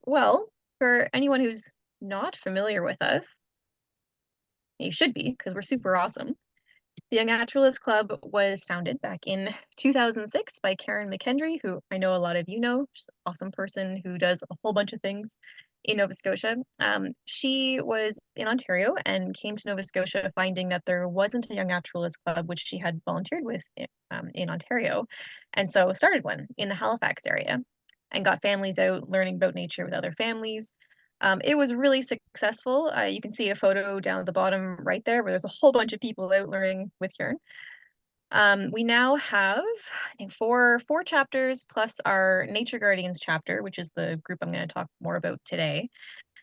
Well, for anyone who's not familiar with us, you should be because we're super awesome. The Young Naturalist Club was founded back in 2006 by Karen McKendry, who I know a lot of you know. She's an awesome person who does a whole bunch of things in Nova Scotia. She was in Ontario and came to Nova Scotia finding that there wasn't a Young Naturalist Club, which she had volunteered with in Ontario, and so started one in the Halifax area and got families out learning about nature with other families. It was really successful. You can see a photo down at the bottom right there where there's a whole bunch of people out learning with Karen. We now have, I think, four chapters plus our Nature Guardians chapter, which is the group I'm going to talk more about today.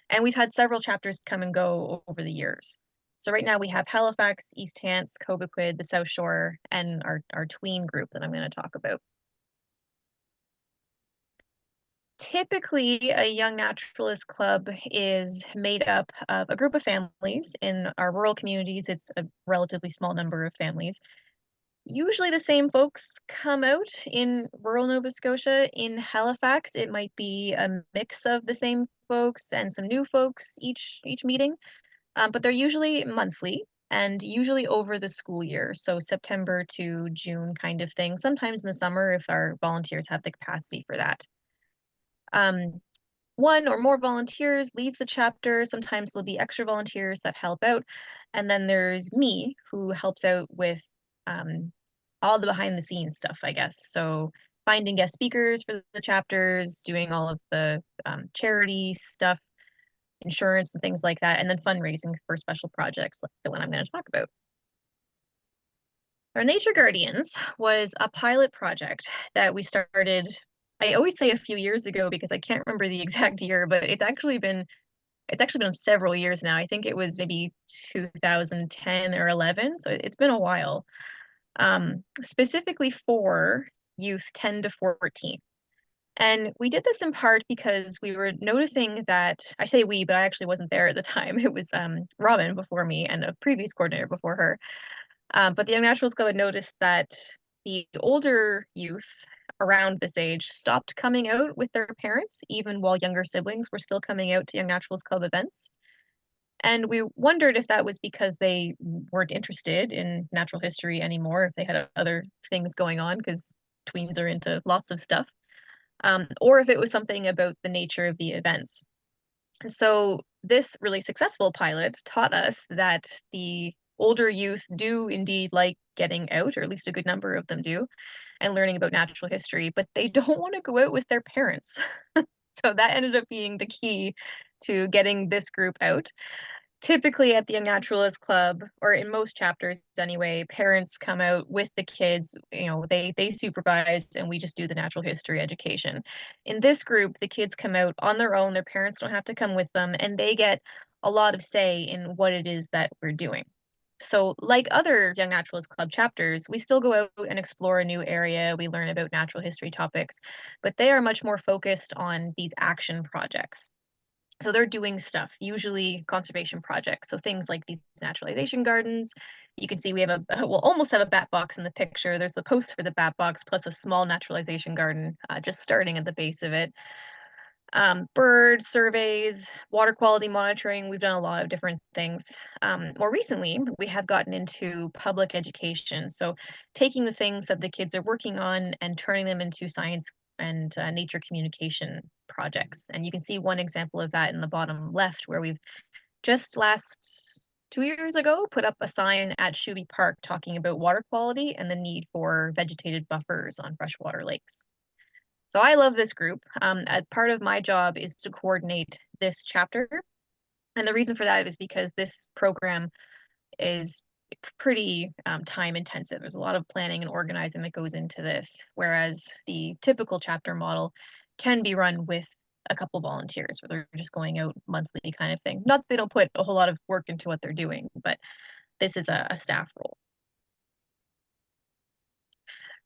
And we've had several chapters come and go over the years. So right now we have Halifax, East Hants, Cobequid, the South Shore, and our tween group that I'm going to talk about. Typically, a young naturalist club is made up of a group of families. In our rural communities, it's a relatively small number of families. Usually the same folks come out in rural Nova Scotia. In Halifax, it might be a mix of the same folks and some new folks each meeting, but they're usually monthly and usually over the school year, so September to June kind of thing, sometimes in the summer if our volunteers have the capacity for that. One or more volunteers leads the chapter. Sometimes there'll be extra volunteers that help out. And then there's me who helps out with all the behind the scenes stuff, I guess. So finding guest speakers for the chapters, doing all of the charity stuff, insurance and things like that, and then fundraising for special projects like the one I'm going to talk about. Our Nature Guardians was a pilot project that we started, I always say a few years ago because I can't remember the exact year, but it's actually been several years now. I think it was maybe 2010 or 11, so it's been a while. Specifically for youth 10 to 14. And we did this in part because we were noticing that, I say we, but I actually wasn't there at the time. It was Robin before me and a previous coordinator before her. But the Young Naturalist Club had noticed that the older youth around this age stopped coming out with their parents, even while younger siblings were still coming out to Young Naturalist Club events. And we wondered if that was because they weren't interested in natural history anymore, if they had other things going on, because tweens are into lots of stuff, or if it was something about the nature of the events. So this really successful pilot taught us that the older youth do indeed like getting out, or at least a good number of them do, and learning about natural history, but they don't want to go out with their parents. So that ended up being the key to getting this group out. Typically at the Young Naturalist Club, or in most chapters anyway, parents come out with the kids, they supervise and we just do the natural history education. In this group, the kids come out on their own, their parents don't have to come with them, and they get a lot of say in what it is that we're doing. So like other Young Naturalist Club chapters, we still go out and explore a new area, we learn about natural history topics, but they are much more focused on these action projects. So they're doing stuff, usually conservation projects. So things like these naturalization gardens. You can see we have we'll almost have a bat box in the picture. There's the post for the bat box plus a small naturalization garden just starting at the base of it. Bird surveys, water quality monitoring. We've done a lot of different things. More recently, we have gotten into public education. So taking the things that the kids are working on and turning them into science and nature communication projects. And you can see one example of that in the bottom left, where we've just last 2 years ago put up a sign at Shuby Park talking about water quality and the need for vegetated buffers on freshwater lakes. So I love this group. Part of my job is to coordinate this chapter. And the reason for that is because this program is pretty time intensive. There's a lot of planning and organizing that goes into this, whereas the typical chapter model can be run with a couple volunteers where they're just going out monthly kind of thing. Not that they don't put a whole lot of work into what they're doing, but this is a staff role.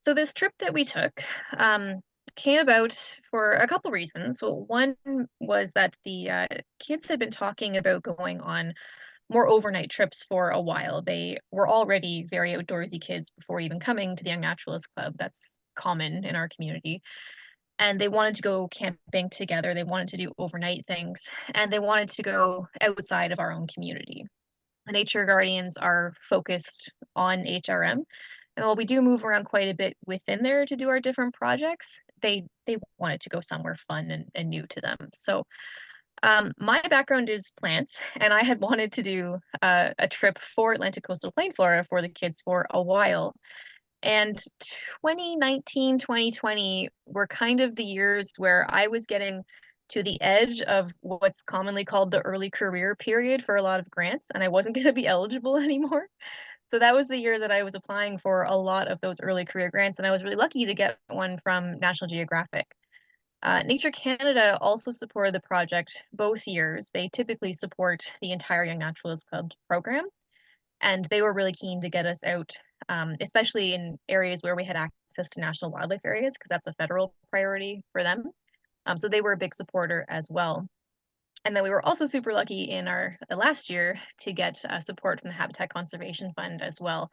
So this trip that we took came about for a couple reasons. Well, one was that the kids had been talking about going on more overnight trips for a while. They were already very outdoorsy kids before even coming to the Young Naturalist Club. That's common in our community. and they wanted to go camping together. They wanted to do overnight things, and they wanted to go outside of our own community. The nature guardians are focused on HRM, and while we do move around quite a bit within there to do our different projects, they wanted to go somewhere fun and new to them. So my background is plants, and I had wanted to do a trip for Atlantic coastal plain flora for the kids for a while. And 2019, 2020 were kind of the years where I was getting to the edge of what's commonly called the early career period for a lot of grants, and I wasn't going to be eligible anymore. So that was the year that I was applying for a lot of those early career grants, and I was really lucky to get one from National Geographic. Nature Canada also supported the project both years. They typically support the entire Young Naturalist Club program, and they were really keen to get us out, especially in areas where we had access to national wildlife areas, because that's a federal priority for them. So they were a big supporter as well. And then we were also super lucky in our last year to get support from the Habitat Conservation Fund as well.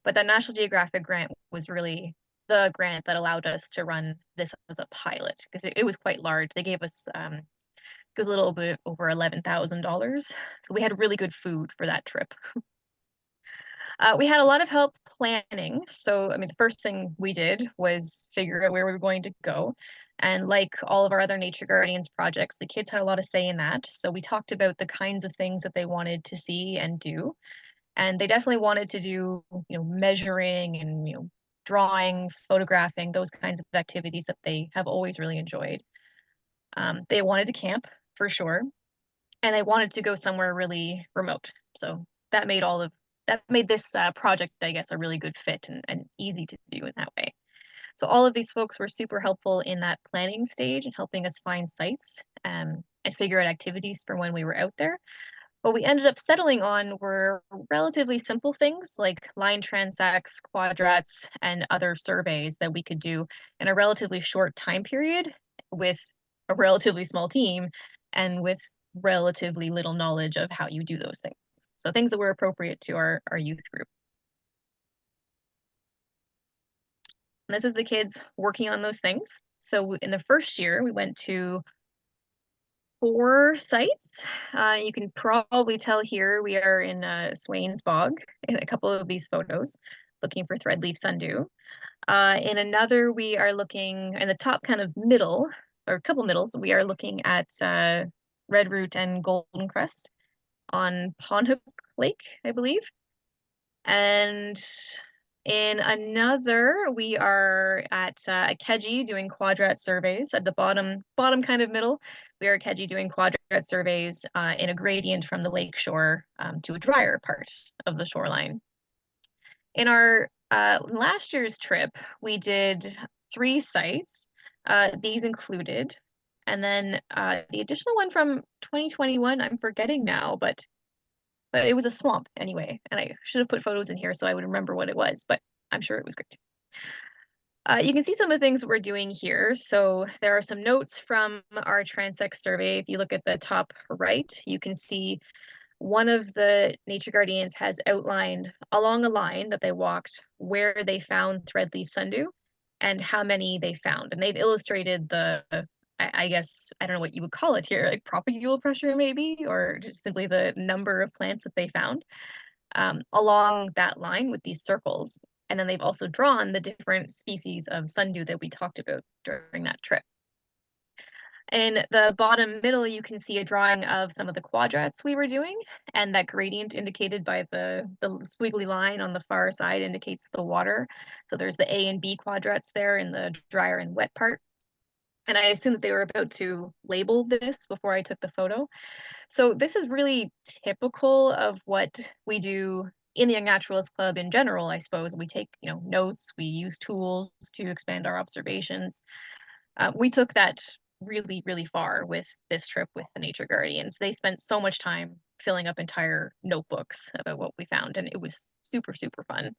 But that National Geographic grant was really the grant that allowed us to run this as a pilot, because it was quite large. They gave us it was a little bit over $11,000. So we had really good food for that trip. We had a lot of help planning. So, I mean, the first thing we did was figure out where we were going to go. And like all of our other Nature Guardians projects, the kids had a lot of say in that. So we talked about the kinds of things that they wanted to see and do. And they definitely wanted to do, measuring and, drawing, photographing, those kinds of activities that they have always really enjoyed. They wanted to camp for sure, and they wanted to go somewhere really remote. So that made this project, I guess, a really good fit and easy to do in that way. So all of these folks were super helpful in that planning stage and helping us find sites and figure out activities for when we were out there. What we ended up settling on were relatively simple things like line transects, quadrats, and other surveys that we could do in a relatively short time period with a relatively small team and with relatively little knowledge of how you do those things. So things that were appropriate to our youth group. And this is the kids working on those things. So in the first year, we went to 4 sites. You can probably tell here we are in Swains Bog in a couple of these photos, looking for threadleaf sundew. In another, we are looking in the top kind of middle, or a couple middles, we are looking at redroot and goldencrest on Pondhook Lake, I believe. And in another, we are at Keji doing quadrat surveys at the bottom kind of middle. We are at Keji doing quadrat surveys in a gradient from the lake shore to a drier part of the shoreline. In our last year's trip, we did 3 sites. These included, and then the additional one from 2021, I'm forgetting now, but it was a swamp anyway, and I should have put photos in here so I would remember what it was, but I'm sure it was great. You can see some of the things we're doing here. So there are some notes from our transect survey. If you look at the top right, you can see one of the nature guardians has outlined along a line that they walked where they found threadleaf sundew and how many they found. And they've illustrated I guess, I don't know what you would call it here, like propagule pressure maybe, or just simply the number of plants that they found along that line with these circles. And then they've also drawn the different species of sundew that we talked about during that trip. In the bottom middle, you can see a drawing of some of the quadrats we were doing, and that gradient indicated by the squiggly line on the far side indicates the water. So there's the A and B quadrats there in the drier and wet part. And I assume that they were about to label this before I took the photo. So this is really typical of what we do in the Young Naturalist Club in general, I suppose. We take, notes, we use tools to expand our observations. We took that really, really far with this trip with the Nature Guardians. They spent so much time filling up entire notebooks about what we found, and it was super, super fun.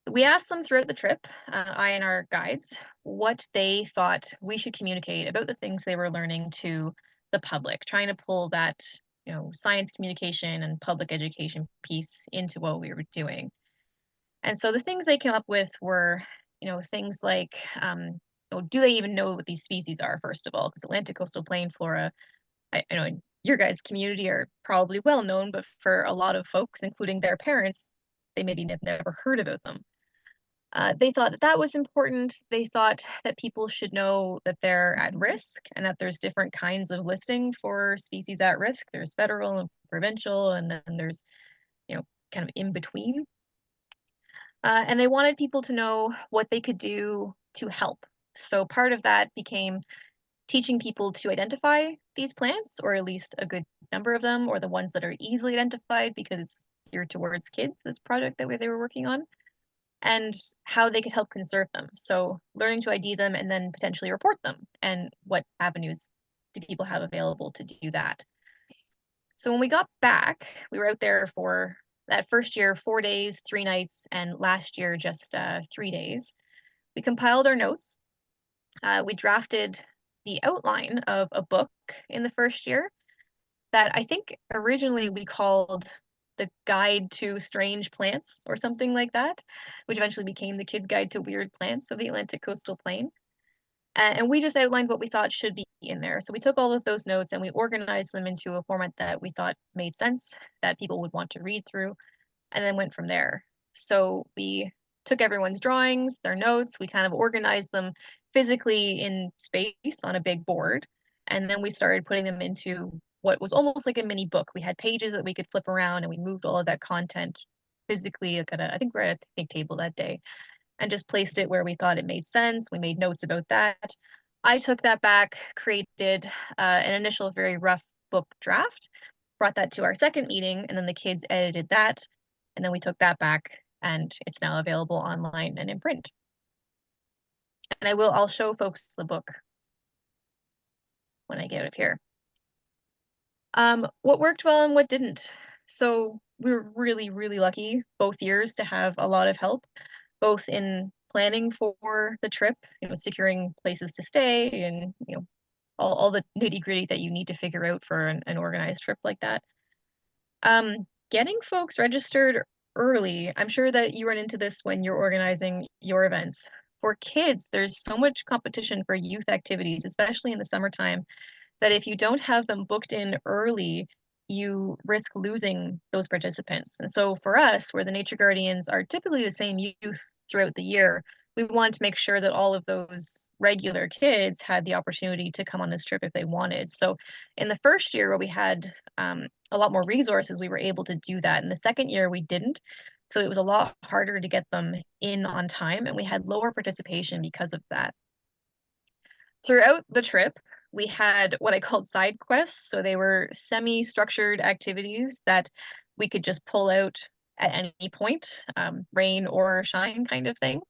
We asked them throughout the trip, I and our guides, what they thought we should communicate about the things they were learning to the public, trying to pull that, science communication and public education piece into what we were doing. And so the things they came up with were things like, do they even know what these species are, first of all? Because Atlantic coastal plain flora, I know in your guys' community are probably well known, but for a lot of folks, including their parents, they maybe have never heard about them. They thought that that was important. They thought that people should know that they're at risk and that there's different kinds of listing for species at risk. There's federal and provincial, and then there's, you know, kind of in between. And they wanted people to know what they could do to help. So part of that became teaching people to identify these plants, or at least a good number of them, or the ones that are easily identified because it's geared towards kids, this project that they were working on, and how they could help conserve them. So learning to ID them and then potentially report them, and what avenues do people have available to do that. So when we got back, we were out there for that first year, 4 days, 3 nights, and last year just 3 days. We compiled our notes. We drafted the outline of a book in the first year that I think originally we called The Guide to Strange Plants or something like that, which eventually became The Kid's Guide to Weird Plants of the Atlantic Coastal Plain. And we just outlined what we thought should be in there. So we took all of those notes and we organized them into a format that we thought made sense, that people would want to read through, and then went from there. So we took everyone's drawings, their notes, we kind of organized them physically in space on a big board, and then we started putting them into what was almost like a mini book. We had pages that we could flip around, and we moved all of that content physically, like I think we're at a picnic table that day, and just placed it where we thought it made sense. We made notes about that. I took that back, created an initial very rough book draft, brought that to our second meeting, and then the kids edited that, and then we took that back, and it's now available online and in print. And I'll show folks the book when I get out of here. What worked well and what didn't. So we were really, really lucky both years to have a lot of help, both in planning for the trip, securing places to stay, and all the nitty gritty that you need to figure out for an organized trip like that. Getting folks registered early. I'm sure that you run into this when you're organizing your events. For kids, there's so much competition for youth activities, especially in the summertime, that if you don't have them booked in early, you risk losing those participants. And so for us, where the nature guardians are typically the same youth throughout the year, we want to make sure that all of those regular kids had the opportunity to come on this trip if they wanted. So in the first year where we had a lot more resources, we were able to do that. In the second year, we didn't. So it was a lot harder to get them in on time, and we had lower participation because of that. Throughout the trip, we had what I called side quests. So they were semi-structured activities that we could just pull out at any point, rain or shine kind of thing.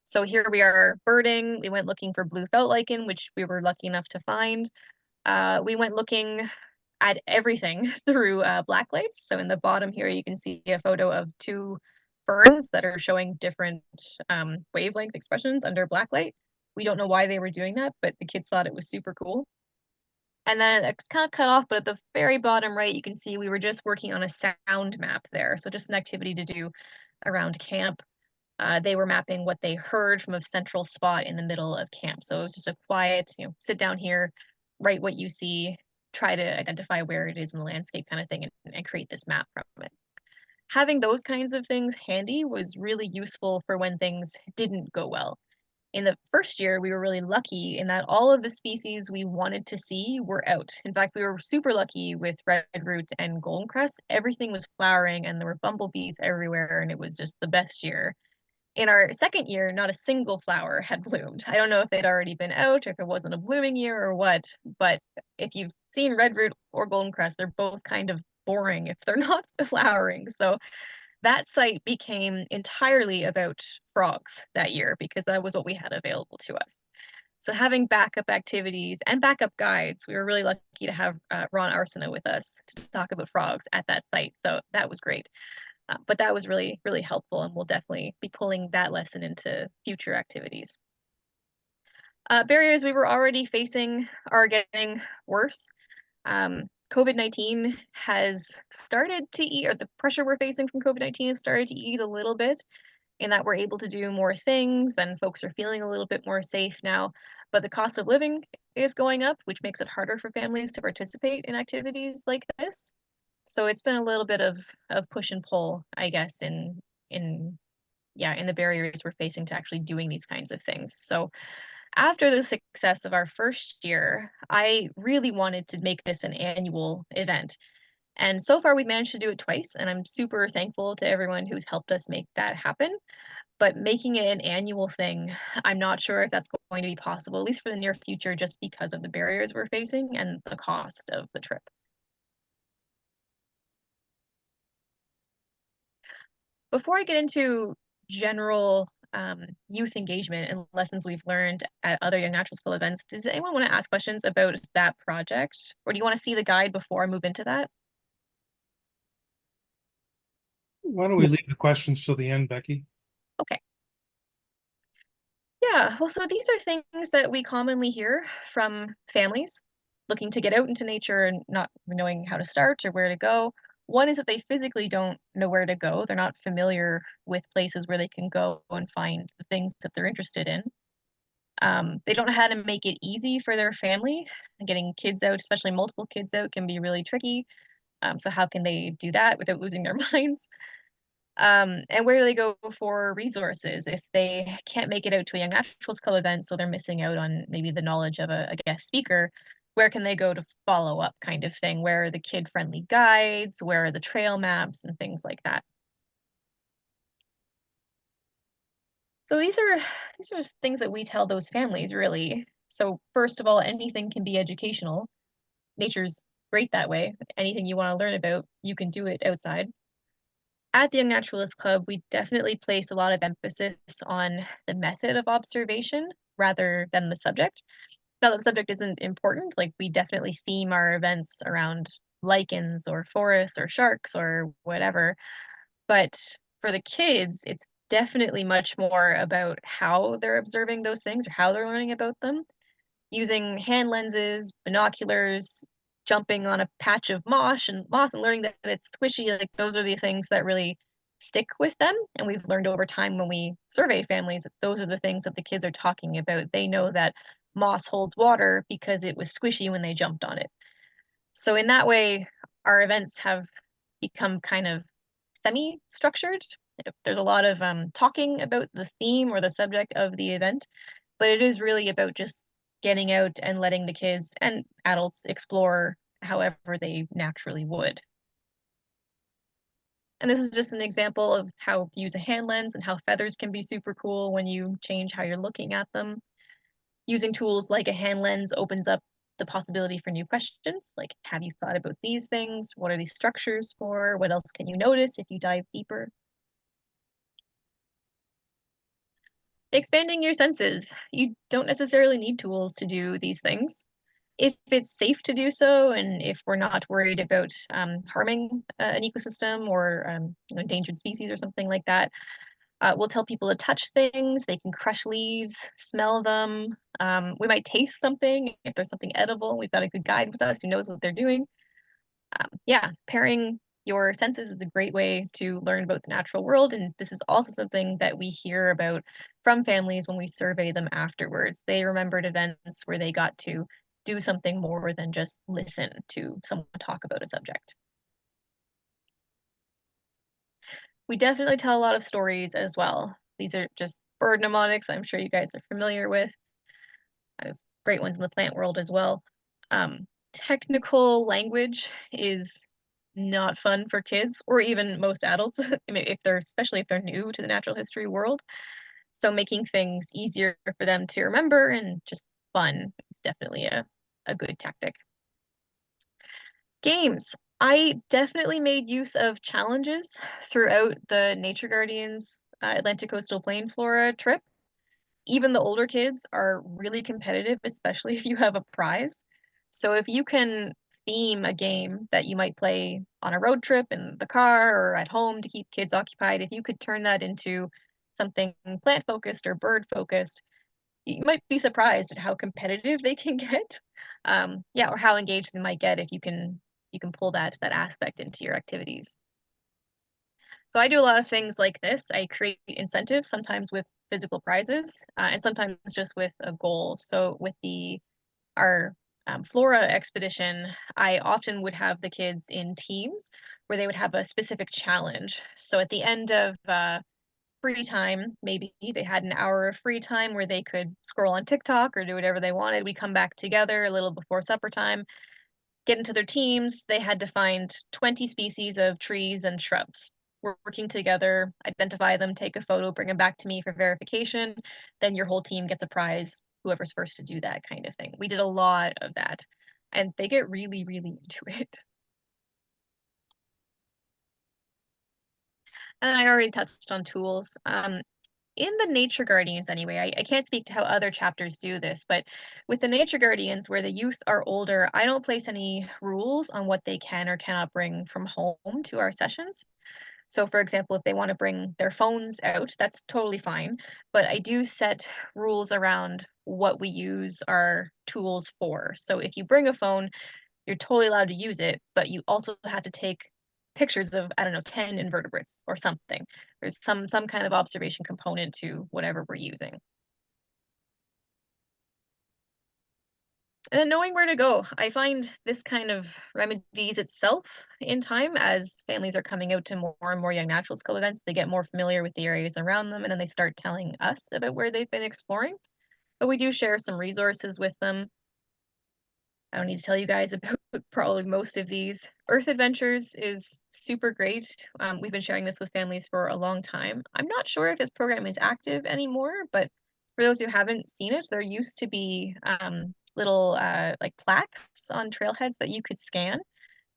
So here we are birding. We went looking for blue felt lichen, which we were lucky enough to find. We went looking at everything through black lights. So in the bottom here, you can see a photo of two ferns that are showing different wavelength expressions under black light. We don't know why they were doing that, but the kids thought it was super cool. And then it's kind of cut off, but at the very bottom right, you can see we were just working on a sound map there. So just an activity to do around camp. They were mapping what they heard from a central spot in the middle of camp. So it was just a quiet, sit down here, write what you see, try to identify where it is in the landscape kind of thing, and create this map from it. Having those kinds of things handy was really useful for when things didn't go well. In the first year, we were really lucky in that all of the species we wanted to see were out. In fact, we were super lucky with redroot and goldencrest. Everything was flowering and there were bumblebees everywhere, and it was just the best year. In our second year, not a single flower had bloomed. I don't know if they'd already been out, or if it wasn't a blooming year or what, but if you've seen redroot or goldencrest, they're both kind of boring if they're not flowering. So that site became entirely about frogs that year because that was what we had available to us. So having backup activities and backup guides, we were really lucky to have Ron Arsenault with us to talk about frogs at that site. So that was great. But that was really, really helpful, and we'll definitely be pulling that lesson into future activities. Barriers we were already facing are getting worse. COVID-19 has started to ease, or the pressure we're facing from COVID-19 has started to ease a little bit. in that we're able to do more things and folks are feeling a little bit more safe now. But the cost of living is going up, which makes it harder for families to participate in activities like this. So it's been a little bit of push and pull, I guess, in yeah, in the barriers we're facing to actually doing these kinds of things. So after the success of our first year, I really wanted to make this an annual event. And so far, we've managed to do it twice, and I'm super thankful to everyone who's helped us make that happen. But making it an annual thing, I'm not sure if that's going to be possible, at least for the near future, just because of the barriers we're facing and the cost of the trip. Before I get into general youth engagement and lessons we've learned at other Young Natural School events, does anyone want to ask questions about that project? Or do you want to see the guide before I move into that? Why don't we leave the questions till the end, Becky? Okay. Yeah, well, so these are things that we commonly hear from families looking to get out into nature and not knowing how to start or where to go. One is that they physically don't know where to go. They're not familiar with places where they can go and find the things that they're interested in. They don't know how to make it easy for their family. Getting kids out, especially multiple kids out, can be really tricky. So how can they do that without losing their minds? And where do they go for resources if they can't make it out to a Young Naturals Club event, so they're missing out on maybe the knowledge of a guest speaker? Where can they go to follow up, kind of thing? Where are the kid-friendly guides? Where are the trail maps and things like that? So these are things that we tell those families, really. So first of all, anything can be educational. Nature's great that way. Anything you want to learn about, you can do it outside. At the Young Naturalist Club, we definitely place a lot of emphasis on the method of observation rather than the subject. Now, that the subject isn't important, like we definitely theme our events around lichens or forests or sharks or whatever. But for the kids, it's definitely much more about how they're observing those things or how they're learning about them using hand lenses, binoculars, jumping on a patch of moss and learning that it's squishy, like those are the things that really stick with them. And we've learned over time when we survey families that those are the things that the kids are talking about. They know that moss holds water because it was squishy when they jumped on it. So in that way, our events have become kind of semi-structured. There's a lot of talking about the theme or the subject of the event, but it is really about just getting out and letting the kids and adults explore however they naturally would. And this is just an example of how to use a hand lens and how feathers can be super cool when you change how you're looking at them. Using tools like a hand lens opens up the possibility for new questions, like have you thought about these things? What are these structures for? What else can you notice if you dive deeper? Expanding your senses. You don't necessarily need tools to do these things. If it's safe to do so, and if we're not worried about harming an ecosystem or endangered species or something like that, we'll tell people to touch things. They can crush leaves, smell them. We might taste something if there's something edible. We've got a good guide with us who knows what they're doing. Yeah, pairing your senses is a great way to learn about the natural world. And this is also something that we hear about from families when we survey them afterwards. They remembered events where they got to do something more than just listen to someone talk about a subject. We definitely tell a lot of stories as well. These are just bird mnemonics I'm sure you guys are familiar with. There's great ones in the plant world as well. Technical language is not fun for kids or even most adults, if they're especially if they're new to the natural history world. So making things easier for them to remember and just fun is definitely a good tactic. Games. I definitely made use of challenges throughout the Nature Guardians Atlantic Coastal Plain Flora trip. Even the older kids are really competitive, especially if you have a prize. So if you can theme a game that you might play on a road trip in the car or at home to keep kids occupied, if you could turn that into something plant focused or bird focused, you might be surprised at how competitive they can get. Yeah, or how engaged they might get if you can pull that aspect into your activities. So I do a lot of things like this. I create incentives, sometimes with physical prizes, and sometimes just with a goal. So with our Flora expedition, I often would have the kids in teams where they would have a specific challenge. So at the end of free time, maybe they had an hour of free time where they could scroll on TikTok or do whatever they wanted. We come back together a little before supper time, get into their teams. They had to find 20 species of trees and shrubs. We're working together, identify them, take a photo, bring them back to me for verification. Then your whole team gets a prize, whoever's first to do that kind of thing. We did a lot of that, and they get really, really into it. And I already touched on tools. In the Nature Guardians, anyway, I can't speak to how other chapters do this, but with the Nature Guardians, where the youth are older, I don't place any rules on what they can or cannot bring from home to our sessions. So, for example, if they want to bring their phones out, that's totally fine. But I do set rules around what we use our tools for. So, if you bring a phone, you're totally allowed to use it, but you also have to take pictures of, I don't know, 10 invertebrates or something. There's some kind of observation component to whatever we're using. And then knowing where to go. I find this kind of remedies itself in time as families are coming out to more and more young naturalist club events. They get more familiar with the areas around them, and then they start telling us about where they've been exploring. But we do share some resources with them. I don't need to tell you guys about probably most of these. Earth Adventures is super great. We've been sharing this with families for a long time. I'm not sure if this program is active anymore, but for those who haven't seen it, there used to be little like plaques on trailheads that you could scan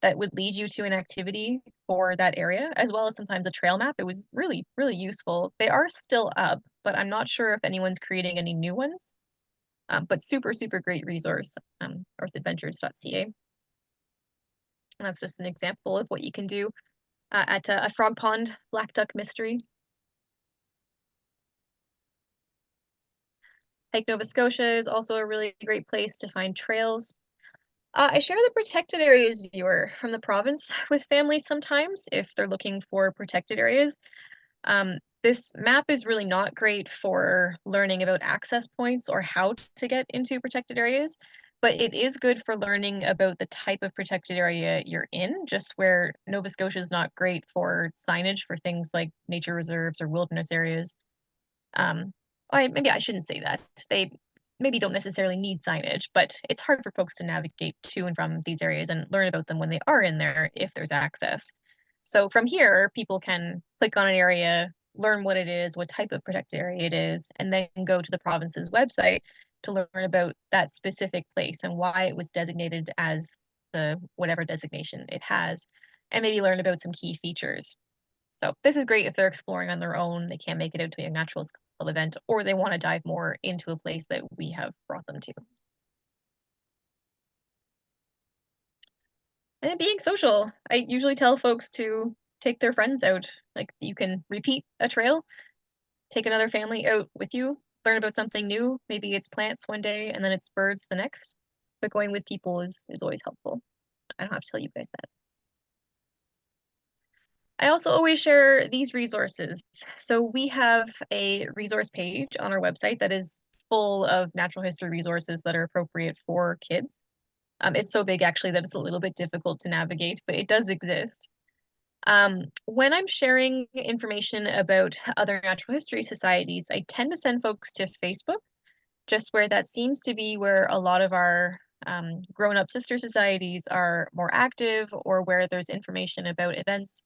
that would lead you to an activity for that area, as well as sometimes a trail map. It was really, really useful. They are still up, but I'm not sure if anyone's creating any new ones. But super, super great resource, earthadventures.ca. And that's just an example of what you can do at a frog pond black duck mystery. Hike Nova Scotia is also a really great place to find trails. I share the protected areas viewer from the province with families sometimes if they're looking for protected areas. This map is really not great for learning about access points or how to get into protected areas, but it is good for learning about the type of protected area you're in, just where Nova Scotia is not great for signage for things like nature reserves or wilderness areas. Um, maybe I shouldn't say that. They maybe don't necessarily need signage, but it's hard for folks to navigate to and from these areas and learn about them when they are in there if there's access. So from here, people can click on an area, learn what it is, what type of protected area it is, and then go to the province's website to learn about that specific place and why it was designated as the whatever designation it has, and maybe learn about some key features. So this is great if they're exploring on their own, they can't make it out to a naturalist club event, or they want to dive more into a place that we have brought them to. And being social, I usually tell folks to take their friends out. Like you can repeat a trail, take another family out with you, learn about something new. Maybe it's plants one day and then it's birds the next. But going with people is always helpful. I don't have to tell you guys that. I also always share these resources. So we have a resource page on our website that is full of natural history resources that are appropriate for kids. It's so big actually that it's a little bit difficult to navigate, but it does exist. When I'm sharing information about other natural history societies, I tend to send folks to Facebook, just where that seems to be where a lot of our grown-up sister societies are more active, or where there's information about events,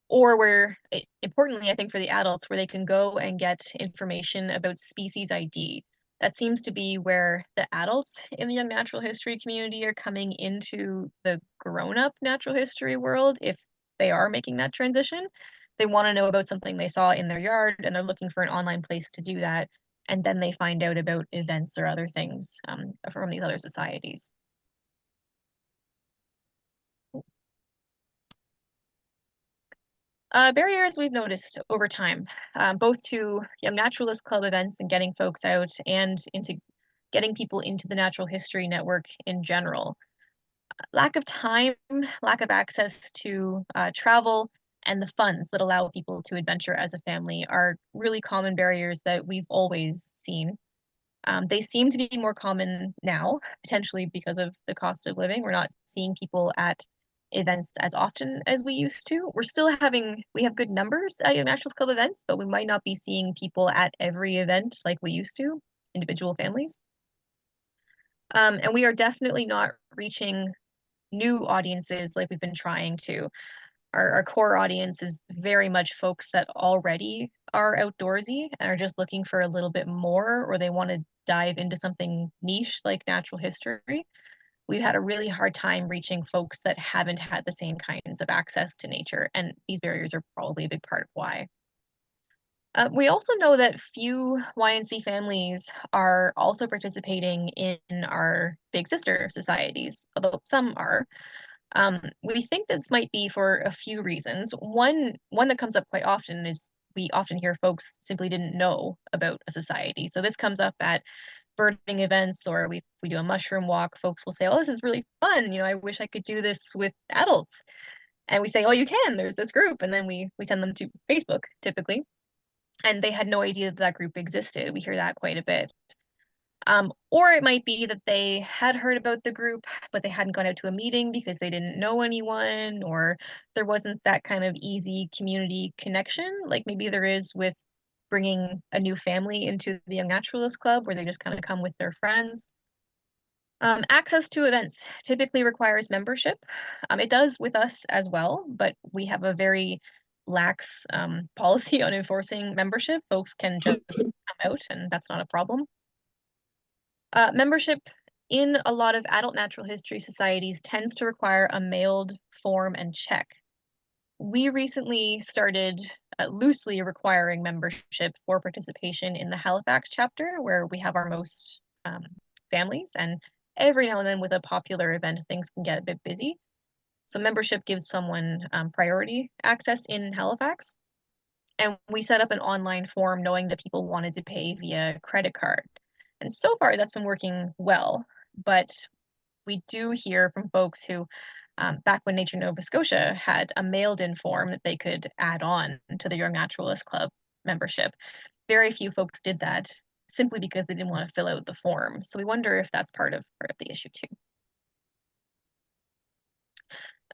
or where, importantly, I think for the adults, where they can go and get information about species ID. That seems to be where the adults in the young natural history community are coming into the grown-up natural history world if they are making that transition. They want to know about something they saw in their yard and they're looking for an online place to do that. And then they find out about events or other things from these other societies. Barriers we've noticed over time, both to Young Naturalist Club events and getting folks out and into getting people into the natural history network in general. Lack of time, lack of access to travel, and the funds that allow people to adventure as a family are really common barriers that we've always seen. They seem to be more common now, potentially because of the cost of living. We're not seeing people at events as often as we used to. We have good numbers at Naturalist Club events, but we might not be seeing people at every event like we used to, individual families. And we are definitely not reaching new audiences like we've been trying to. Our core audience is very much folks that already are outdoorsy and are just looking for a little bit more, or they want to dive into something niche like natural history. We've had a really hard time reaching folks that haven't had the same kinds of access to nature, and these barriers are probably a big part of why. We also know that few YNC families are also participating in our big sister societies, although some are. We think this might be for a few reasons. One that comes up quite often is we often hear folks simply didn't know about a society. So this comes up at birding events, or we do a mushroom walk. Folks will say, "Oh, this is really fun. I wish I could do this with adults." And we say, "Oh, you can. There's this group." And then we send them to Facebook typically, and they had no idea that that group existed. We hear that quite a bit. Or it might be that they had heard about the group, but they hadn't gone out to a meeting because they didn't know anyone, or there wasn't that kind of easy community connection, like maybe there is with bringing a new family into the Young Naturalist Club, where they just kind of come with their friends. Access to events typically requires membership. It does with us as well, but we have a very lax policy on enforcing membership. Folks can just come out, and that's not a problem. Membership in a lot of adult natural history societies tends to require a mailed form and check. We recently started loosely requiring membership for participation in the Halifax chapter, where we have our most families, and every now and then with a popular event, things can get a bit busy. So membership gives someone priority access in Halifax. And we set up an online form knowing that people wanted to pay via credit card. And so far, that's been working well. But we do hear from folks who, back when Nature Nova Scotia had a mailed in form that they could add on to the Young Naturalist Club membership, very few folks did that simply because they didn't want to fill out the form. So we wonder if that's part of the issue too.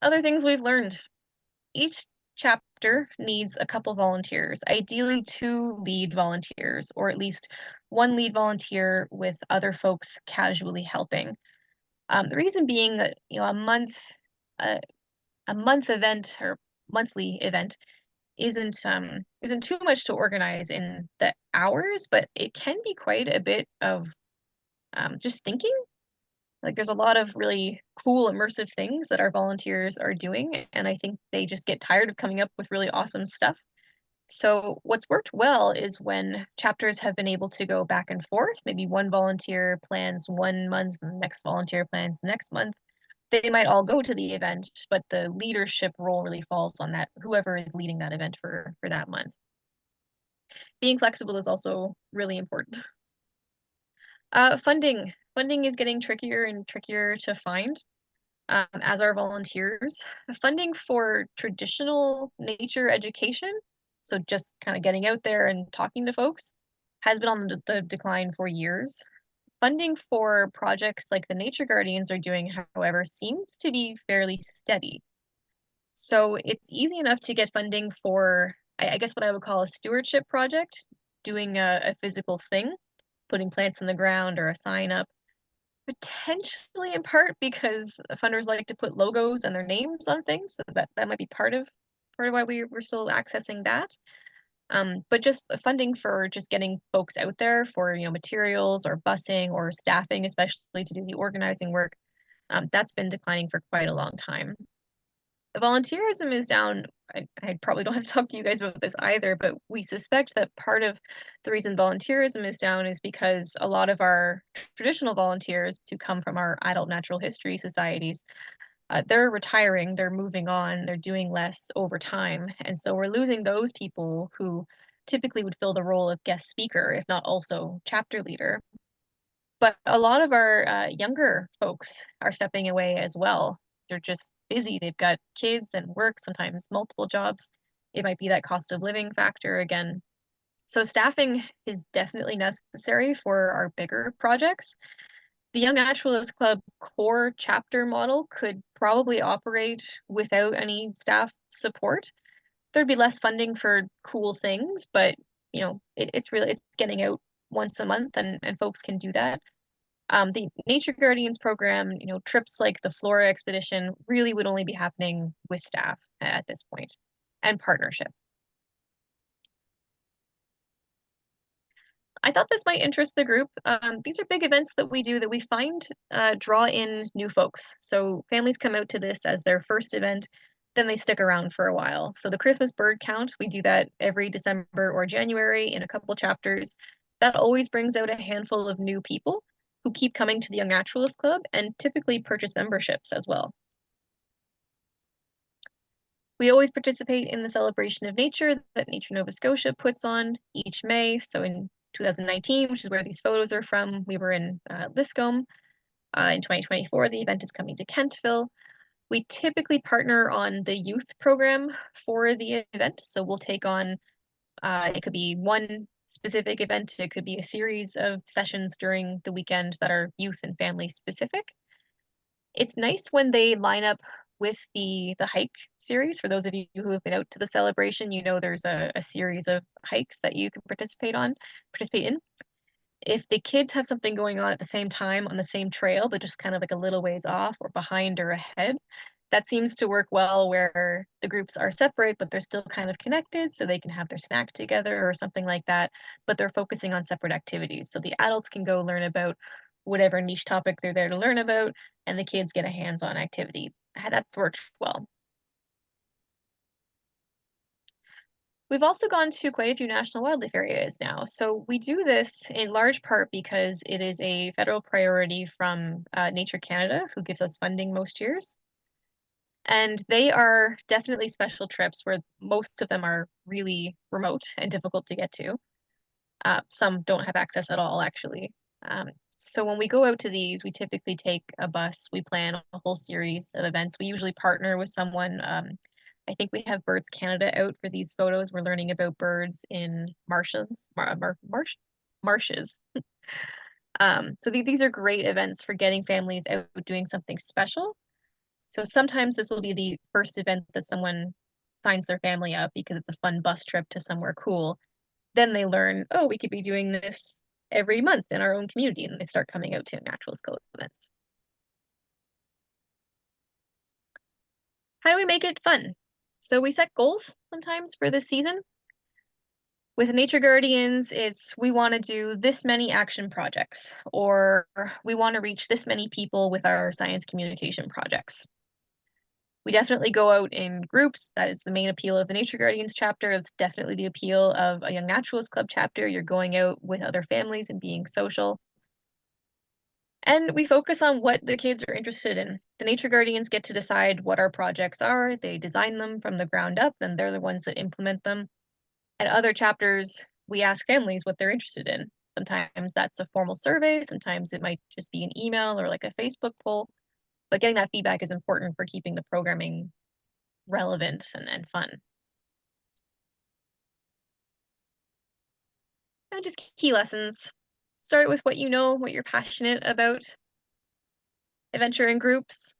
Other things we've learned. Each chapter needs a couple volunteers, ideally 2 lead volunteers, or at least 1 lead volunteer with other folks casually helping. The reason being that a month event or monthly event isn't too much to organize in the hours, but it can be quite a bit of just thinking. Like there's a lot of really cool immersive things that our volunteers are doing, and I think they just get tired of coming up with really awesome stuff. So what's worked well is when chapters have been able to go back and forth. Maybe one volunteer plans one month, and the next volunteer plans the next month. They might all go to the event, but the leadership role really falls on that whoever is leading that event for that month. Being flexible is also really important. Funding. Funding is getting trickier and trickier to find. As our volunteers. Funding for traditional nature education, so just kind of getting out there and talking to folks, has been on the decline for years. Funding for projects like the Nature Guardians are doing, however, seems to be fairly steady. So it's easy enough to get funding for, I guess what I would call a stewardship project, doing a physical thing, putting plants in the ground or a sign up. Potentially in part because funders like to put logos and their names on things, so that might be part of why we're still accessing that. But just funding for just getting folks out there for materials or busing or staffing, especially to do the organizing work, that's been declining for quite a long time. The volunteerism is down. I probably don't have to talk to you guys about this either, but we suspect that part of the reason volunteerism is down is because a lot of our traditional volunteers who come from our adult natural history societies, they're retiring, they're moving on, they're doing less over time. And so we're losing those people who typically would fill the role of guest speaker, if not also chapter leader. But a lot of our younger folks are stepping away as well. They're just busy. They've got kids and work, sometimes multiple jobs. It might be that cost of living factor again. So staffing is definitely necessary for our bigger projects. The Young Naturalist Club core chapter model could probably operate without any staff support. There'd be less funding for cool things, but it's getting out once a month and folks can do that. The Nature Guardians program, trips like the Flora expedition really would only be happening with staff at this point and partnership. I thought this might interest the group. These are big events that we do that we find draw in new folks. So families come out to this as their first event, then they stick around for a while. So the Christmas bird count, we do that every December or January in a couple chapters. That always brings out a handful of new people who keep coming to the Young Naturalist Club and typically purchase memberships as well. We always participate in the celebration of nature that Nature Nova Scotia puts on each May. So in 2019, which is where these photos are from, we were in Liscombe. In 2024, the event is coming to Kentville. We typically partner on the youth program for the event. So we'll take on, it could be one specific event, it could be a series of sessions during the weekend that are youth and family specific. It's nice when they line up with the hike series. For those of you who have been out to the celebration, there's a series of hikes that you can participate in. If the kids have something going on at the same time on the same trail, but just kind of like a little ways off or behind or ahead, that seems to work well where the groups are separate, but they're still kind of connected, so they can have their snack together or something like that, but they're focusing on separate activities. So the adults can go learn about whatever niche topic they're there to learn about, and the kids get a hands-on activity. That's worked well. We've also gone to quite a few national wildlife areas now. So we do this in large part because it is a federal priority from Nature Canada, who gives us funding most years. And they are definitely special trips where most of them are really remote and difficult to get to. Some don't have access at all, actually. So when we go out to these, we typically take a bus. We plan a whole series of events. We usually partner with someone. I think we have Birds Canada out for these photos. We're learning about birds in marshes. So these are great events for getting families out doing something special. So sometimes this will be the first event that someone signs their family up because it's a fun bus trip to somewhere cool. Then they learn, oh, we could be doing this every month in our own community, and they start coming out to Naturalist Club events. How do we make it fun? So we set goals sometimes for this season. With Nature Guardians, it's we want to do this many action projects, or we want to reach this many people with our science communication projects. We definitely go out in groups. That is the main appeal of the Nature Guardians chapter. It's definitely the appeal of a Young Naturalist Club chapter. You're going out with other families and being social. And we focus on what the kids are interested in. The Nature Guardians get to decide what our projects are. They design them from the ground up, and they're the ones that implement them. At other chapters, we ask families what they're interested in. Sometimes that's a formal survey. Sometimes it might just be an email or like a Facebook poll. But getting that feedback is important for keeping the programming relevant and fun. And just key lessons. Start with what you know, what you're passionate about. Adventure in groups.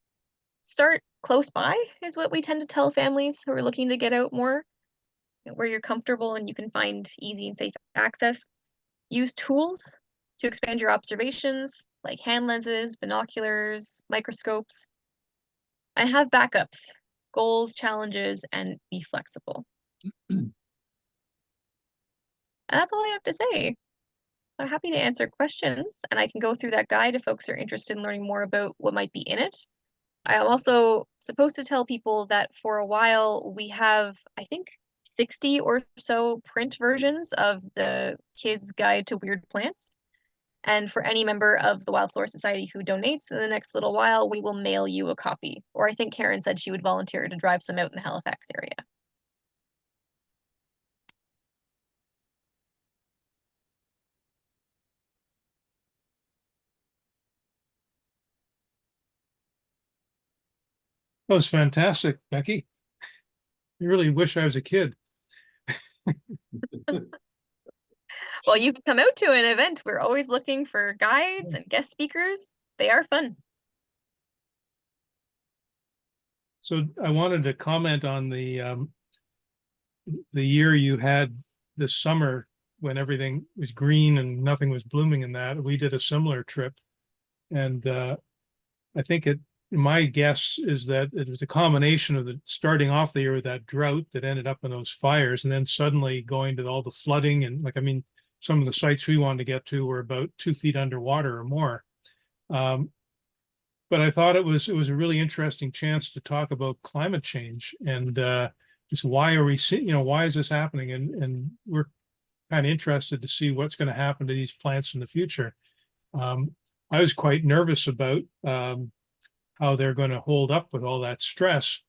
Start close by is what we tend to tell families who are looking to get out more, where you're comfortable and you can find easy and safe access. Use tools to expand your observations, like hand lenses, binoculars, microscopes, and have backups, goals, challenges, and be flexible. And that's all I have to say. I'm happy to answer questions, and I can go through that guide if folks are interested in learning more about what might be in it. I'm also supposed to tell people that for a while we have, I think, 60 or so print versions of the Kids Guide to Weird Plants. And for any member of the Wildflower Society who donates in the next little while, we will mail you a copy. Or I think Karen said she would volunteer to drive some out in the Halifax area. That was fantastic, Becky. really wish I was a kid. Well, you can come out to an event. We're always looking for guides and guest speakers. They are fun. So I wanted to comment on the year you had this summer when everything was green and nothing was blooming in that. We did a similar trip, and I think my guess is that it was a combination of the starting off the year with that drought that ended up in those fires, and then suddenly going to all the flooding and like I mean, some of the sites we wanted to get to were about 2 feet underwater or more. Um, but I thought it was a really interesting chance to talk about climate change and just why are we seeing, why is this happening? And we're kind of interested to see what's going to happen to these plants in the future. Um, I was quite nervous about how they're going to hold up with all that stress.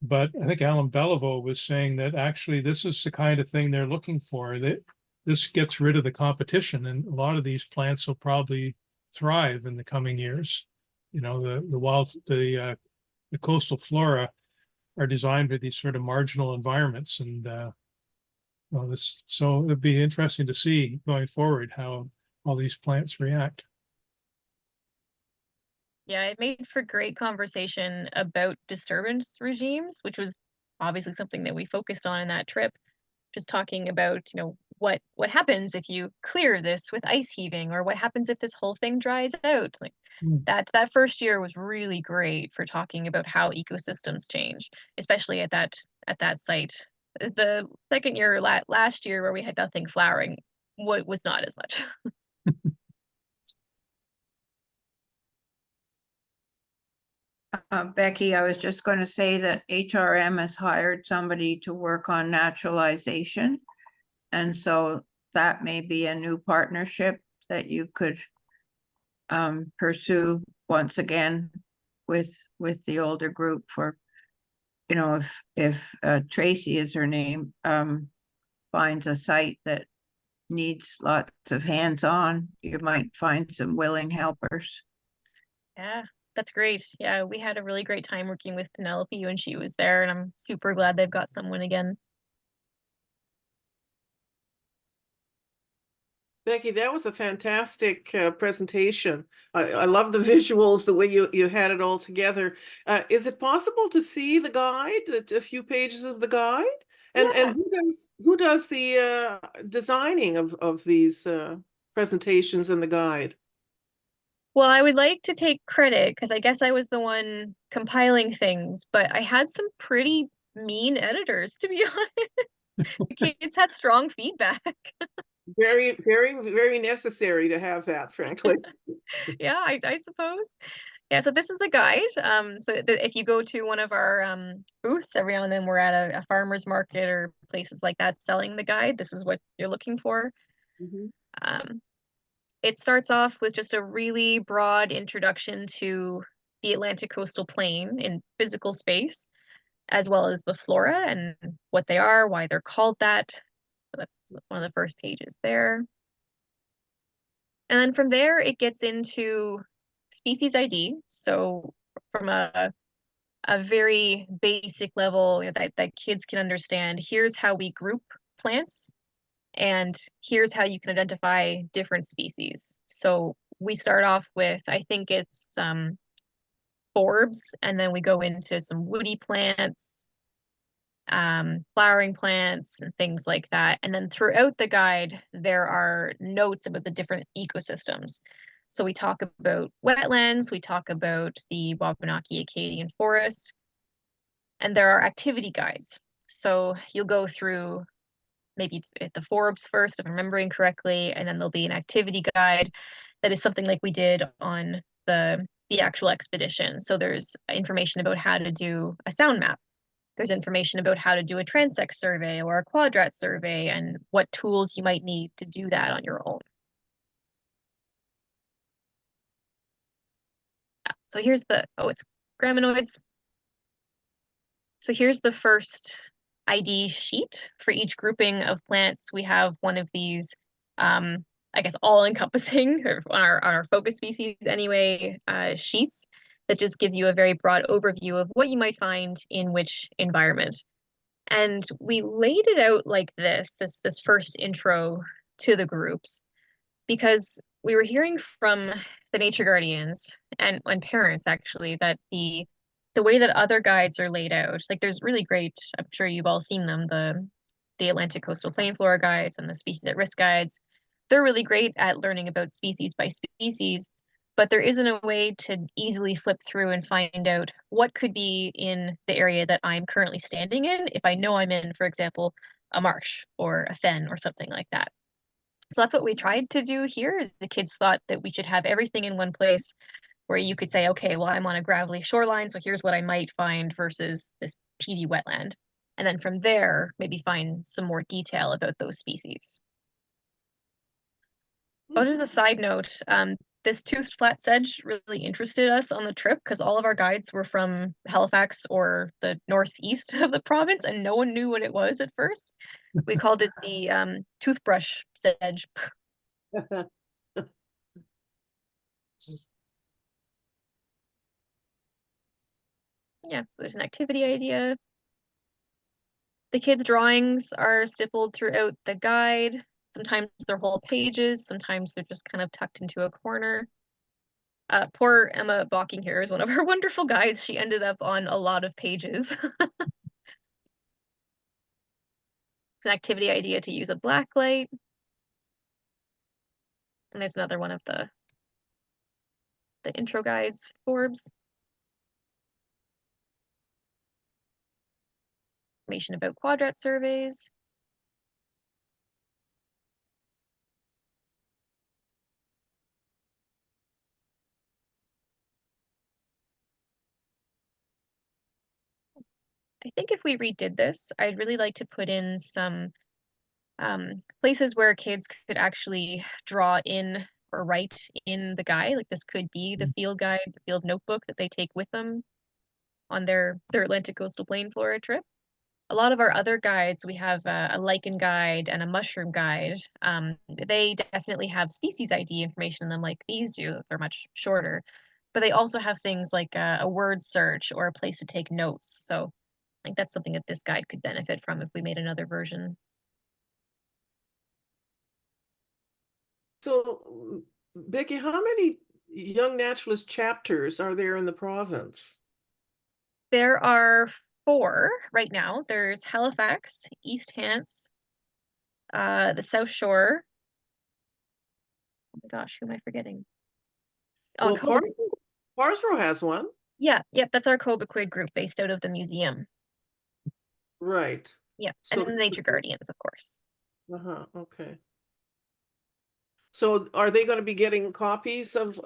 But I think Alan Beliveau was saying that actually this is the kind of thing they're looking for. That this gets rid of the competition, and a lot of these plants will probably thrive in the coming years. The coastal flora are designed for these sort of marginal environments, and so it'd be interesting to see going forward how all these plants react. Yeah, it made for great conversation about disturbance regimes, which was obviously something that we focused on in that trip. Just talking about, what happens if you clear this with ice heaving, or what happens if this whole thing dries out. Like Mm. that first year was really great for talking about how ecosystems change, especially at that site. The second year, last year, where we had nothing flowering, was not as much. Becky, I was just going to say that HRM has hired somebody to work on naturalization. And so that may be a new partnership that you could pursue once again with the older group for, if Tracy is her name, finds a site that needs lots of hands-on, you might find some willing helpers. Yeah, that's great. Yeah, we had a really great time working with Penelope when she was there, and I'm super glad they've got someone again. Becky, that was a fantastic presentation. I love the visuals, the way you had it all together. Is it possible to see the guide, a few pages of the guide? And Yeah. who does the designing of these presentations in the guide? Well, I would like to take credit because I guess I was the one compiling things, but I had some pretty mean editors, to be honest. The kids had strong feedback. Very, very, very necessary to have that, frankly. Yeah, I suppose. Yeah, so this is the guide. If you go to one of our booths, every now and then we're at a farmer's market or places like that selling the guide, this is what you're looking for. Mhm. Um, it starts off with just a really broad introduction to the Atlantic coastal plain in physical space, as well as the flora and what they are, why they're called that. So that's one of the first pages there. And then from there, it gets into species ID. So from a very basic level, that kids can understand, here's how we group plants, and here's how you can identify different species. So we start off with, I think it's forbs, and then we go into some woody plants, flowering plants, and things like that. And then throughout the guide, there are notes about the different ecosystems. So we talk about wetlands, we talk about the Wabanaki Acadian forest, and there are activity guides. So you'll go through maybe it's the forbs first, if I'm remembering correctly, and then there'll be an activity guide that is something like we did on the actual expedition. So there's information about how to do a sound map. There's information about how to do a transect survey or a quadrat survey and what tools you might need to do that on your own. So here's it's graminoids. So here's the first ID sheet for each grouping of plants. We have one of these, I guess, all-encompassing, or on our focus species anyway, sheets that just gives you a very broad overview of what you might find in which environment. And we laid it out like this first intro to the groups, because we were hearing from the nature guardians and parents actually that the way that other guides are laid out, like there's really great, I'm sure you've all seen them, the Atlantic coastal plain flora guides and the species at risk guides. They're really great at learning about species by species, but there isn't a way to easily flip through and find out what could be in the area that I'm currently standing in if I know I'm in, for example, a marsh or a fen or something like that. So that's what we tried to do here. The kids thought that we should have everything in one place where you could say, okay, well, I'm on a gravelly shoreline, so here's what I might find versus this peaty wetland. And then from there, maybe find some more detail about those species. Oh, just a side note, this toothed flat sedge really interested us on the trip because all of our guides were from Halifax or the northeast of the province, and no one knew what it was at first. We called it the toothbrush sedge. Yeah, so there's an activity idea. The kids' drawings are stippled throughout the guide. Sometimes they're whole pages, sometimes they're just kind of tucked into a corner. Poor Emma Balking here is one of our wonderful guides. She ended up on a lot of pages. It's an activity idea to use a black light. And there's another one of the intro guides, Forbes. Information about quadrat surveys. I think if we redid this, I'd really like to put in some places where kids could actually draw in or write in the guide. Like this could be the field guide, the field notebook that they take with them on their Atlantic coastal plain flora trip. A lot of our other guides, we have a lichen guide and a mushroom guide. They definitely have species ID information in them like these do. They're much shorter, but they also have things like a word search or a place to take notes. So I think that's something that this guide could benefit from if we made another version. So, Becky, how many young naturalist chapters are there in the province? There are 4 right now. There's Halifax, East Hants, the South Shore. Oh my gosh, who am I forgetting? Oh, Well, Parsbro has one. yeah, yep, that's our Cobequid group based out of the museum. Right. Yeah, So, and then the Nature Guardians, of course. okay. So are they going to be getting copies of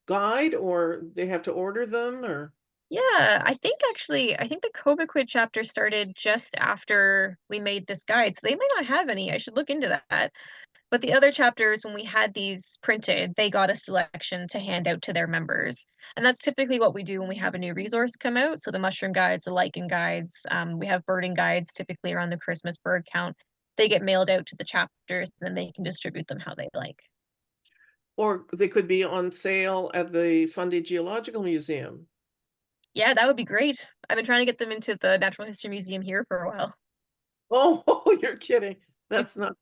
guide, or they have to order them, or? Yeah, I think the Cobequid chapter started just after we made this guide, so they might not have any. I should look into that. But the other chapters, when we had these printed, they got a selection to hand out to their members. And that's typically what we do when we have a new resource come out. So the mushroom guides, the lichen guides, we have birding guides typically around the Christmas bird count. They get mailed out to the chapters and then they can distribute them how they like. Or they could be on sale at the Fundy Geological Museum. Yeah, that would be great. I've been trying to get them into the Natural History Museum here for a while. Oh, you're kidding. That's not,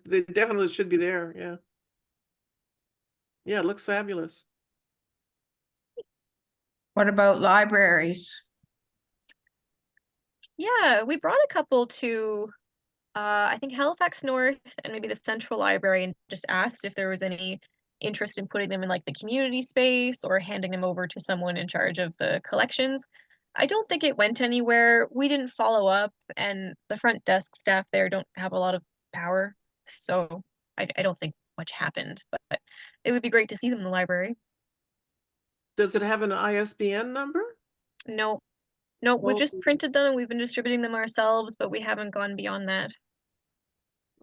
they definitely should be there. Yeah. Yeah, it looks fabulous. What about libraries? Yeah, we brought a couple to I think Halifax North and maybe the Central Library and just asked if there was any interest in putting them in like the community space or handing them over to someone in charge of the collections. I don't think it went anywhere. We didn't follow up, and the front desk staff there don't have a lot of power, so I don't think much happened, but it would be great to see them in the library. Does it have an ISBN number? No, no, we've Oh, just printed them and we've been distributing them ourselves, but we haven't gone beyond that.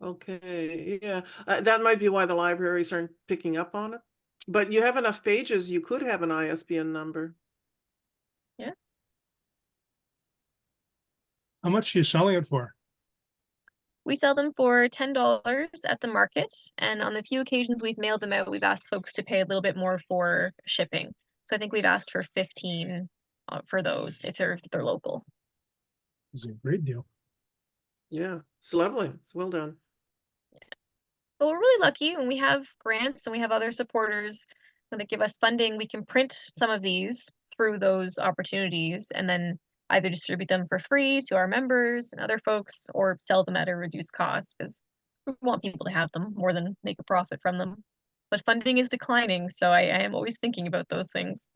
okay. Yeah, that might be why the libraries aren't picking up on it. But you have enough pages, you could have an ISBN number. Yeah. How much are you selling it for? We sell them for $10 at the market, and on the few occasions we've mailed them out, we've asked folks to pay a little bit more for shipping. So I think we've asked for 15 for those if they're local. It's a great deal. Yeah, it's lovely. It's well done. But we're really lucky when we have grants and we have other supporters that give us funding. We can print some of these through those opportunities and then either distribute them for free to our members and other folks or sell them at a reduced cost because we want people to have them more than make a profit from them. But funding is declining, so I am always thinking about those things.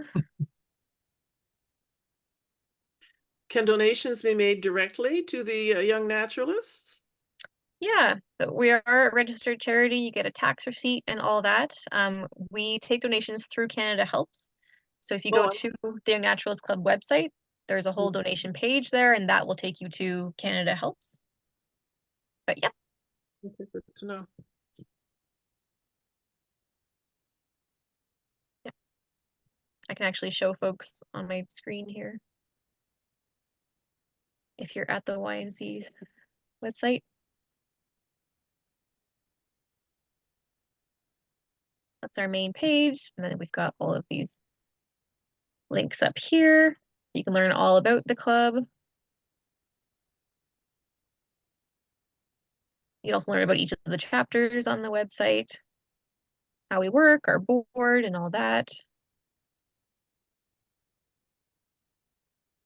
Can donations be made directly to the young naturalists? Yeah, but we are a registered charity. You get a tax receipt and all that. We take donations through Canada Helps. So if you go Oh, to the Young Naturalist Club website, there's a whole donation page there, and that will take you to Canada Helps. But yeah, okay, good to know. I can actually show folks on my screen here. If you're at the YNC's website. That's our main page. And then we've got all of these links up here. You can learn all about the club. You can also learn about each of the chapters on the website, how we work, our board, and all that.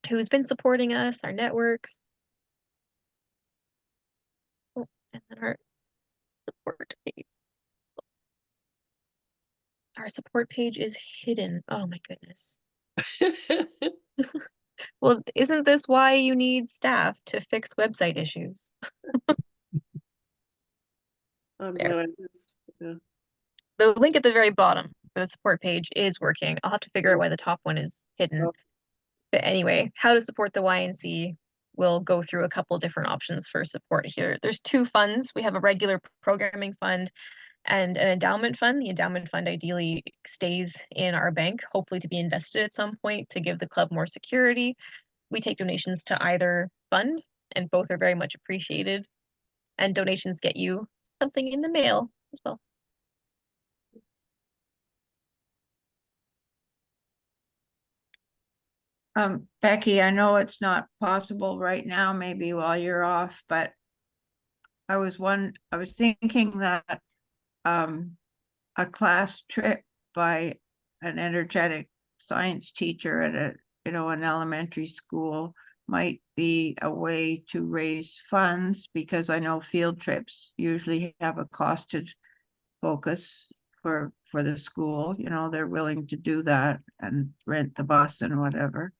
Who's been supporting us, our networks. Oh, and then our support page. Our support page is hidden. Oh my goodness. Well, isn't this why you need staff to fix website issues? I'm There. glad I missed. Yeah. The link at the very bottom for the support page is working. I'll have to figure out why the top one is hidden. Oh. But anyway, how to support the YNC. We'll go through a couple different options for support here. There's two funds. We have a regular programming fund and an endowment fund. The endowment fund ideally stays in our bank, hopefully to be invested at some point to give the club more security. We take donations to either fund, and both are very much appreciated. And donations get you something in the mail as well. Becky, I know it's not possible right now, maybe while you're off, but I was thinking that a class trip by an energetic science teacher at an elementary school might be a way to raise funds, because I know field trips usually have a costed focus for the school. They're willing to do that and rent the bus and whatever.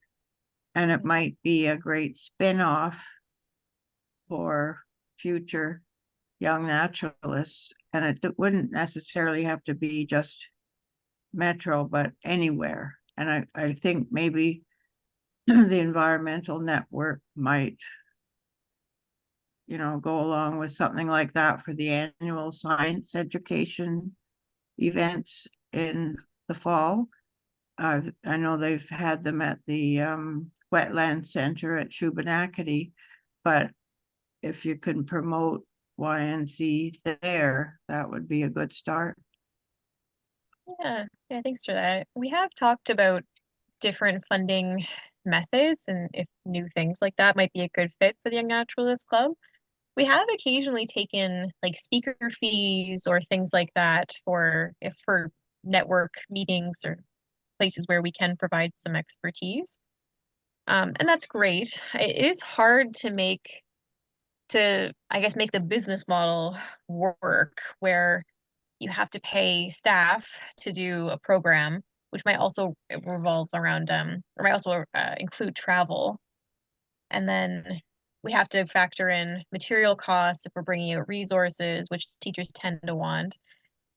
And it might be a great spin-off for future young naturalists. And it wouldn't necessarily have to be just Metro, but anywhere. And I think maybe the environmental network might, go along with something like that for the annual science education events in the fall. I know they've had them at the wetland center at Shubenacadie, but if you can promote YNC there, that would be a good start. Yeah, thanks for that. We have talked about different funding methods and if new things like that might be a good fit for the Young Naturalist Club. We have occasionally taken like speaker fees or things like that for network meetings or places where we can provide some expertise. And that's great. It is hard to make the business model work where you have to pay staff to do a program, which might also revolve around or might also include travel. And then we have to factor in material costs if we're bringing out resources, which teachers tend to want.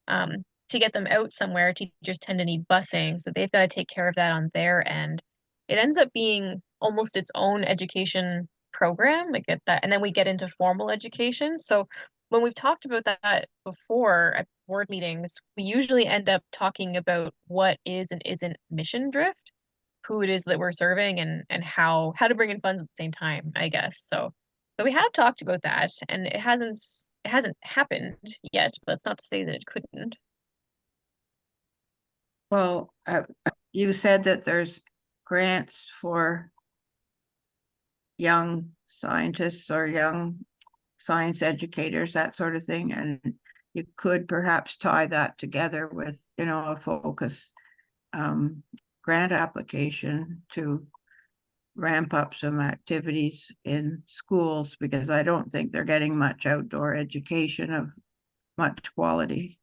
To get them out somewhere, teachers tend to need busing, so they've got to take care of that on their end. It ends up being almost its own education program. Like that, and then we get into formal education. So when we've talked about that before at board meetings, we usually end up talking about what is and isn't mission drift, who it is that we're serving, and how to bring in funds at the same time, I guess. So we have talked about that, and it hasn't happened yet, but it's not to say that it couldn't. Well, you said that there's grants for young scientists or young science educators, that sort of thing. And you could perhaps tie that together with, you know, a focus grant application to ramp up some activities in schools, because I don't think they're getting much outdoor education of much quality.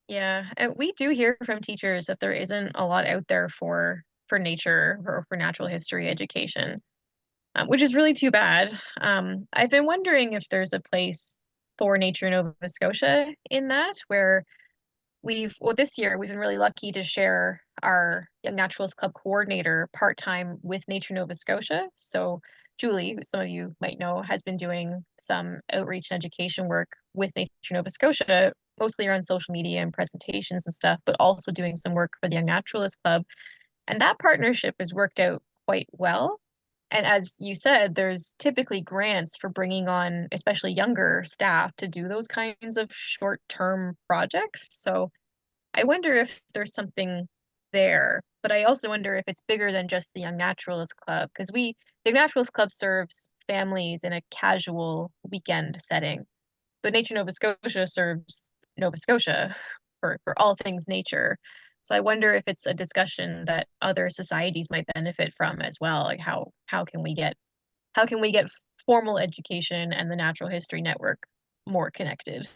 Yeah, and we do hear from teachers that there isn't a lot out there for nature or for natural history education, which is really too bad. I've been wondering if there's a place for Nature Nova Scotia in that, where well, this year we've been really lucky to share our Young Naturalist Club coordinator part-time with Nature Nova Scotia. So Julie, who some of you might know, has been doing some outreach and education work with Nature Nova Scotia, mostly around social media and presentations and stuff, but also doing some work for the Young Naturalist Club. And that partnership has worked out quite well. And as you said, there's typically grants for bringing on, especially younger staff, to do those kinds of short-term projects. So I wonder if there's something there, but I also wonder if it's bigger than just the Young Naturalist Club, because the Young Naturalist Club serves families in a casual weekend setting, but Nature Nova Scotia serves Nova Scotia for all things nature. So I wonder if it's a discussion that other societies might benefit from as well. Like how can we get formal education and the Natural History Network more connected?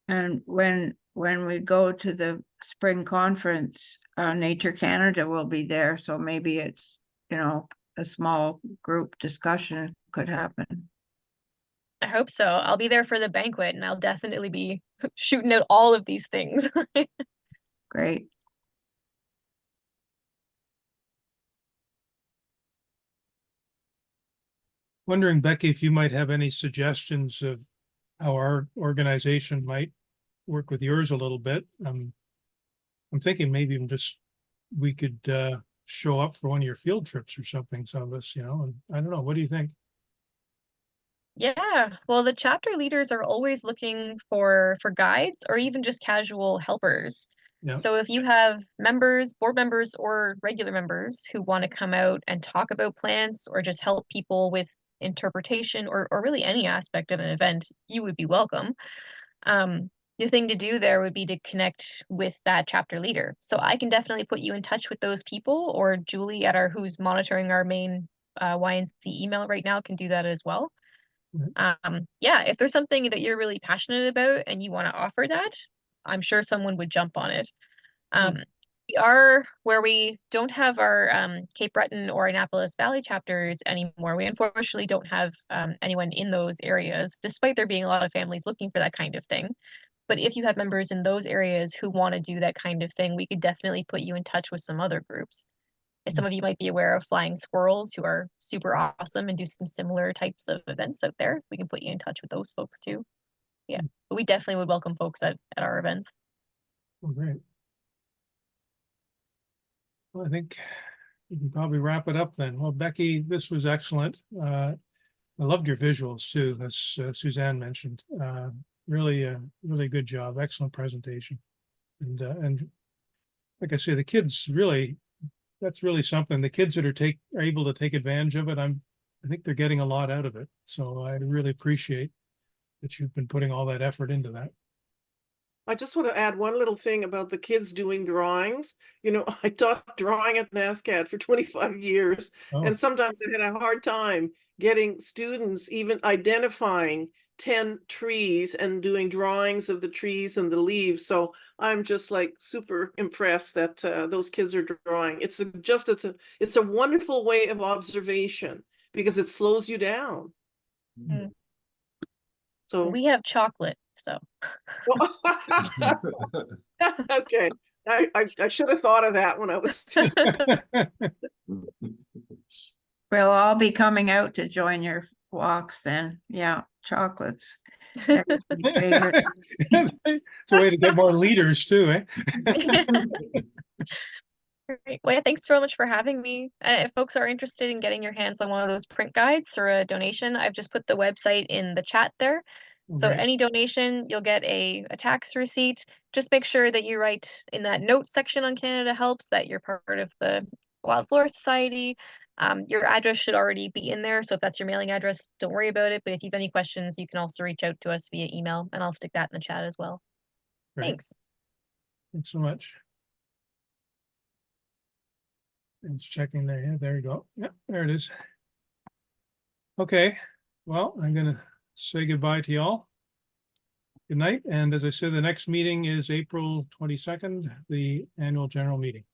And when we go to the spring conference, Nature Canada will be there. So maybe it's, you know, a small group discussion could happen. I hope so. I'll be there for the banquet and I'll definitely be shooting out all of these things. Great. Wondering, Becky, if you might have any suggestions of how our organization might work with yours a little bit. I'm thinking maybe even just we could show up for one of your field trips or something, some of us, you know, and I don't know, what do you think? Yeah, well, the chapter leaders are always looking for guides or even just casual helpers. Yeah. So if you have members, board members, or regular members who want to come out and talk about plants or just help people with interpretation or really any aspect of an event, you would be welcome. The thing to do there would be to connect with that chapter leader. So I can definitely put you in touch with those people, or Julie at who's monitoring our main YNC email right now can do that as well. Yeah, if there's something that you're really passionate about and you want to offer that, I'm sure someone would jump on it. We are where we don't have our Cape Breton or Annapolis Valley chapters anymore. We unfortunately don't have anyone in those areas, despite there being a lot of families looking for that kind of thing. But if you have members in those areas who want to do that kind of thing, we could definitely put you in touch with some other groups. Some of you might be aware of Flying Squirrels, who are super awesome and do some similar types of events out there. We can put you in touch with those folks too. Yeah, but we definitely would welcome folks at our events. Oh, great. Well, I think we can probably wrap it up then. Well, Becky, this was excellent. I loved your visuals too, as Suzanne mentioned. Really, really good job. Excellent presentation. And like I say, the kids really, that's really something. The kids that are able to take advantage of it, I think they're getting a lot out of it. So I really appreciate that you've been putting all that effort into that. I just want to add one little thing about the kids doing drawings. You know, I taught drawing at NASCAD for 25 years, Oh, and sometimes I had a hard time getting students even identifying 10 trees and doing drawings of the trees and the leaves. So I'm just like super impressed that those kids are drawing. It's a wonderful way of observation because it slows you down. Mm. So We have chocolate, so. okay. I should have thought of that when I was We'll all be coming out to join your walks then. Yeah, chocolates. Everybody's favorite. It's a way to get more leaders too, eh? Great. Well, yeah, thanks so much for having me. If folks are interested in getting your hands on one of those print guides or a donation, I've just put the website in the chat there. So Okay. any donation, you'll get a tax receipt. Just make sure that you write in that notes section on Canada Helps that you're part of the Wild Flora Society. Your address should already be in there. So if that's your mailing address, don't worry about it. But if you have any questions, you can also reach out to us via email and I'll stick that in the chat as well. Great. Thanks. Thanks so much. It's checking there. Yeah, there you go. Yeah, there it is. Okay, well, I'm gonna say goodbye to y'all. Good night, and as I said, the next meeting is April 22nd, the annual general meeting.